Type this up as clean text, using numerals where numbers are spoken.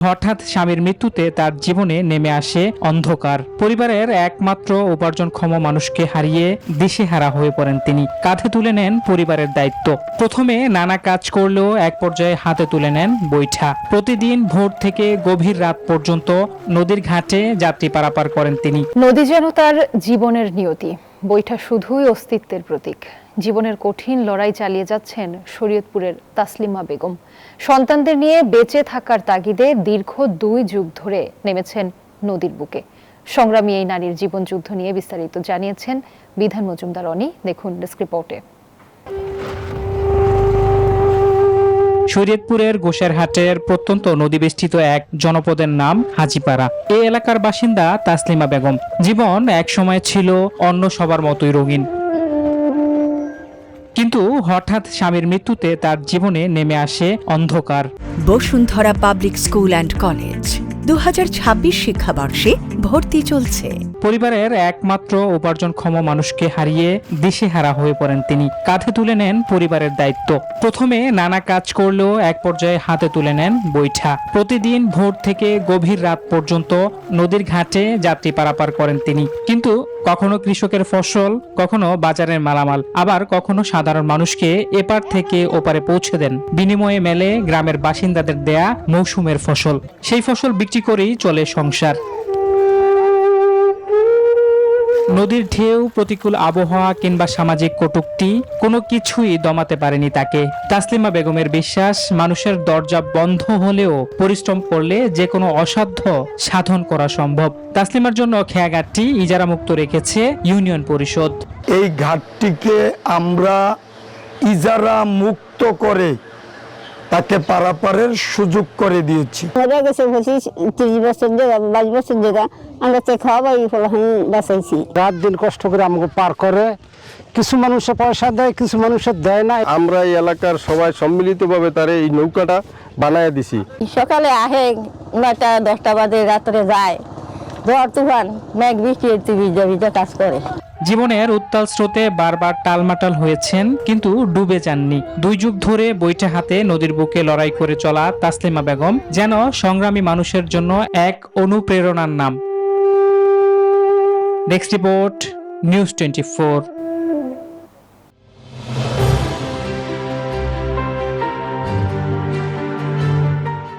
হঠাৎ স্বামীর মৃত্যুতে তার জীবনে নেমে আসে অন্ধকার। পরিবারের একমাত্র উপার্জনক্ষম মানুষকে হারিয়ে দিশেহারা হয়ে পড়েন তিনি। কাঁধে তুলে নেন পরিবারের দায়িত্ব। প্রথমে নানা কাজ করলেও এক পর্যায়ে হাতে তুলে নেন বৈঠা। প্রতিদিন ভোর থেকে গভীর রাত পর্যন্ত নদীর ঘাটে যাত্রী পারাপার করেন তিনি। নদী যেন তার জীবনের নিয়তি, বৈঠা শুধুই অস্তিত্বের প্রতীক। জীবনের কঠিন লড়াই চালিয়ে যাচ্ছেন শরীয়তপুরের তাসলিমা বেগম। সন্তানদের নিয়ে বেঁচে থাকার তাগিদে দীর্ঘ 2 যুগ ধরে নেমেছেন নদীর বুকে। সংগ্রামী এই নারীর জীবন যুদ্ধ নিয়ে বিস্তারিত জানিয়েছেন বিধান মজুমদার অনি। দেখুন ডেস্ক রিপোর্টে। শরীয়তপুরের গোসেরহাটের প্রত্যন্ত নদীবেষ্টিত এক জনপদের নাম হাজীপাড়া। এই এলাকার বাসিন্দা তাসলিমা বেগম। জীবন এক সময় ছিল অন্য সবার মতোই রঙিন, কিন্তু হঠাৎ স্বামীর মৃত্যুতে তার জীবনে নেমে আসে অন্ধকার। Bashundhara public school and college 2026 শিক্ষাবর্ষে ভর্তি চলছে। পরিবারের একমাত্র উপার্জনক্ষম মানুষকে হারিয়ে দিশেহারা হয়ে পড়েন তিনি। কাঁধে তুলে নেন পরিবারের দায়িত্ব। প্রথমে নানা কাজ করলেও এক পর্যায়ে হাতে তুলে নেন বৈঠা। প্রতিদিন ভোর থেকে গভীর রাত পর্যন্ত নদীর ঘাটে যাত্রী পারাপার করেন তিনি। কিন্তু কখনো কৃষকের ফসল, কখনো বাজারের মালামাল, আবার কখনো সাধারণ মানুষকে এপার থেকে ওপারে পৌঁছে দেন। বিনিময়ে মেলে গ্রামের বাসিন্দাদের দেয়া মৌসুমের ফসল। সেই ফসল বিক্রি করেই চলে সংসার। নদীর ঢেউ, প্রতিকূল আবহাওয়া কিংবা সামাজিক কটূক্তি কোনো কিছুই দমাতে পারেনি তাকে। তাসলিমা বেগমের বিশ্বাস, মানুষের দরজা বন্ধ হলেও পরিশ্রম করলে যে কোনো অসাধ্য সাধন করা সম্ভব। তাসলিমার জন্য খেয়াঘাটটি ইজারা মুক্ত রেখেছে ইউনিয়ন পরিষদ। এই ঘাটটিকে আমরা ইজারা মুক্ত করে তাকে পারাপারের সুযোগ করে দিয়েছি। 30 বছর জায়গা 22 বছর জায়গা আমরা খাওয়া বাঁচাইছি। রাত দিন কষ্ট করে আমাকে পার করে। কিছু মানুষে পয়সা দেয়, কিছু মানুষের দেয় না। আমরা এই এলাকার সবাই সম্মিলিতভাবে তার এই নৌকাটা বানায় দিছি। সকালে আহে 9টা 10টা বাজে, রাত্রে যায়। ঝড় তুফান মেঘ বৃষ্টি ভিজা ভিজা কাজ করে। জীবনের উত্তাল স্রোতে বারবার টালমাটাল হয়েছেন, কিন্তু ডুবে যাননি। 2 যুগ ধরে বৈঠা হাতে নদীর বুকে লড়াই করে চলা তাসলিমা বেগম যেন সংগ্রামী মানুষের জন্য এক অনুপ্রেরণার নাম। Desk report, news 24।